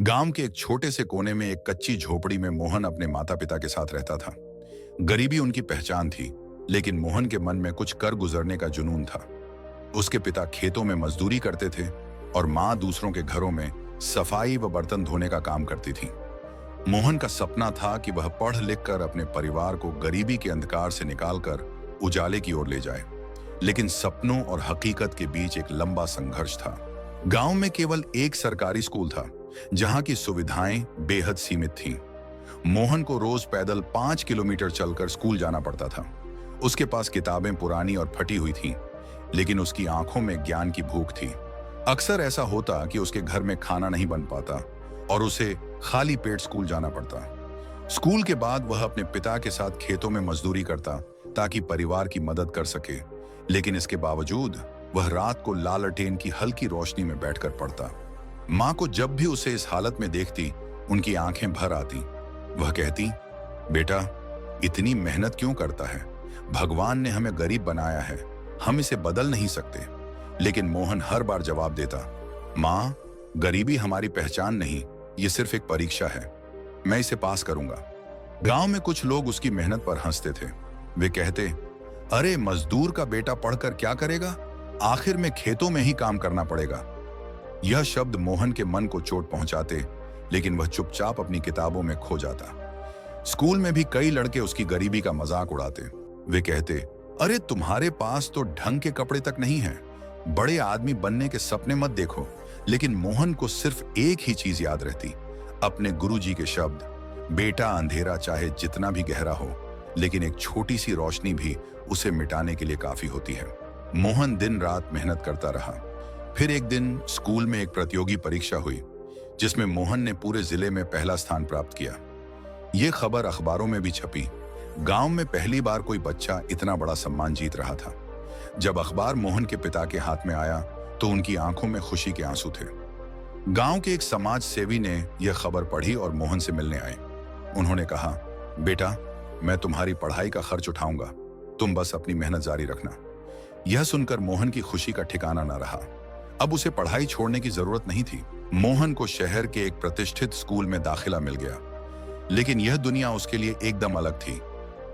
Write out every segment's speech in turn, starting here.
गांव के एक छोटे से कोने में एक कच्ची झोपड़ी में मोहन अपने माता पिता के साथ रहता था। गरीबी उनकी पहचान थी, लेकिन मोहन के मन में कुछ कर गुजरने का जुनून था। उसके पिता खेतों में मजदूरी करते थे और माँ दूसरों के घरों में सफाई व बर्तन धोने का काम करती थी। मोहन का सपना था कि वह पढ़ लिख कर अपने परिवार को गरीबी के अंधकार से निकालकर उजाले की ओर ले जाए, लेकिन सपनों और हकीकत के बीच एक लंबा संघर्ष था। गांव में केवल एक सरकारी स्कूल था, जहां की सुविधाएं बेहद सीमित थीं। मोहन को रोज पैदल 5 किलोमीटर चलकर स्कूल जाना पड़ता था। उसके पास किताबें पुरानी और फटी हुई थीं, लेकिन उसकी आंखों में ज्ञान की भूख थी। अक्सर ऐसा होता कि उसके घर में खाना नहीं बन पाता और उसे खाली पेट स्कूल जाना पड़ता। स्कूल के बाद वह अपने पिता के साथ खेतों में मजदूरी करता ताकि परिवार की मदद कर सके, लेकिन इसके बावजूद वह रात को लालटेन की हल्की रोशनी में बैठकर पढ़ता। माँ को जब भी उसे इस हालत में देखती, उनकी आंखें भर आती। वह कहती, बेटा, इतनी मेहनत क्यों करता है? भगवान ने हमें गरीब बनाया है, हम इसे बदल नहीं सकते। लेकिन मोहन हर बार जवाब देता, माँ, गरीबी हमारी पहचान नहीं, ये सिर्फ एक परीक्षा है। मैं इसे पास करूंगा। गांव में कुछ लोग उसकी मेहनत पर हंसते थे। वे कहते, अरे मजदूर का बेटा पढ़कर क्या करेगा? आखिर में खेतों में ही काम करना पड़ेगा। यह शब्द मोहन के मन को चोट पहुंचाते, लेकिन वह चुपचाप अपनी किताबों में खो जाता। स्कूल में भी कई लड़के उसकी गरीबी का मजाक उड़ाते। वे कहते, अरे तुम्हारे पास तो ढंग के कपड़े तक नहीं हैं, बड़े आदमी बनने के सपने मत देखो। लेकिन मोहन को सिर्फ एक ही चीज याद रहती, अपने गुरुजी के शब्द, बेटा, अंधेरा चाहे जितना भी गहरा हो, लेकिन एक छोटी सी रोशनी भी उसे मिटाने के लिए काफी होती है। मोहन दिन रात मेहनत करता रहा। फिर एक दिन स्कूल में एक प्रतियोगी परीक्षा हुई, जिसमें मोहन ने पूरे जिले में पहला स्थान प्राप्त किया। यह खबर अखबारों में भी छपी। गांव में पहली बार कोई बच्चा इतना बड़ा सम्मान जीत रहा था। जब अखबार मोहन के पिता के हाथ में आया, तो उनकी आंखों में खुशी के आंसू थे। गांव के एक समाज सेवी ने यह खबर पढ़ी और मोहन से मिलने आए। उन्होंने कहा, बेटा, मैं तुम्हारी पढ़ाई का खर्च उठाऊंगा, तुम बस अपनी मेहनत जारी रखना। यह सुनकर मोहन की खुशी का ठिकाना न रहा। अब उसे पढ़ाई छोड़ने की जरूरत नहीं थी। मोहन को शहर के एक प्रतिष्ठित स्कूल में दाखिला मिल गया, लेकिन यह दुनिया उसके लिए एकदम अलग थी।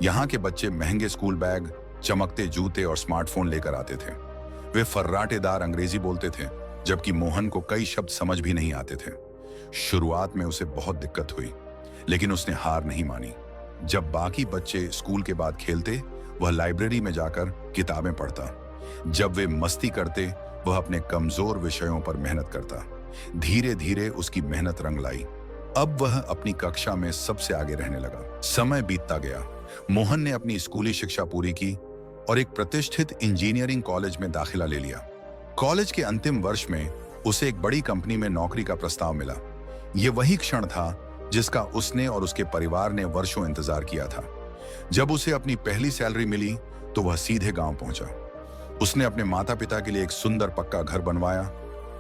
यहाँ के बच्चे महंगे स्कूल बैग, चमकते जूते और स्मार्टफोन लेकर आते थे। वे फर्राटेदार अंग्रेजी बोलते थे, जबकि मोहन को कई शब्द समझ भी नहीं आते थे। शुरुआत में उसे बहुत दिक्कत हुई, लेकिन उसने हार नहीं मानी। जब बाकी बच्चे स्कूल के बाद खेलते, वह लाइब्रेरी में जाकर किताबें पढ़ता। जब वे मस्ती करते, वह अपने कमजोर विषयों पर मेहनत करता। धीरे धीरे उसकी मेहनत रंग लाई। अब वह अपनी कक्षा में सबसे आगे रहने लगा। समय बीतता गया। मोहन ने अपनी स्कूली शिक्षा पूरी की और एक प्रतिष्ठित इंजीनियरिंग कॉलेज में दाखिला ले लिया। कॉलेज के अंतिम वर्ष में उसे एक बड़ी कंपनी में नौकरी का प्रस्ताव मिला। यह वही क्षण था जिसका उसने और उसके परिवार ने वर्षों इंतजार किया था। जब उसे अपनी पहली सैलरी मिली, तो वह सीधे गांव पहुंचा। उसने अपने माता पिता के लिए एक सुंदर पक्का घर बनवाया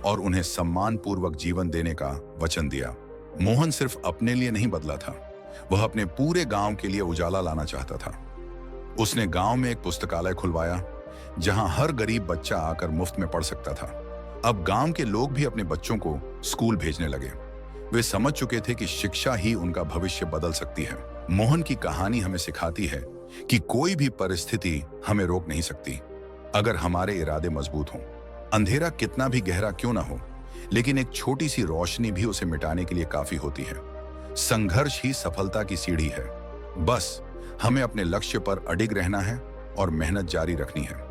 और उन्हें सम्मानपूर्वक जीवन देने का वचन दिया। मोहन सिर्फ अपने लिए नहीं बदला था, वह अपने पूरे गांव के लिए उजाला लाना चाहता था। उसने गांव में एक पुस्तकालय खुलवाया, जहां हर गरीब बच्चा आकर मुफ्त में पढ़ सकता था। अब गांव के लोग भी अपने बच्चों को स्कूल भेजने लगे। वे समझ चुके थे कि शिक्षा ही उनका भविष्य बदल सकती है। मोहन की कहानी हमें सिखाती है कि कोई भी परिस्थिति हमें रोक नहीं सकती, अगर हमारे इरादे मजबूत हों। अंधेरा कितना भी गहरा क्यों ना हो, लेकिन एक छोटी सी रोशनी भी उसे मिटाने के लिए काफी होती है। संघर्ष ही सफलता की सीढ़ी है। बस हमें अपने लक्ष्य पर अडिग रहना है और मेहनत जारी रखनी है।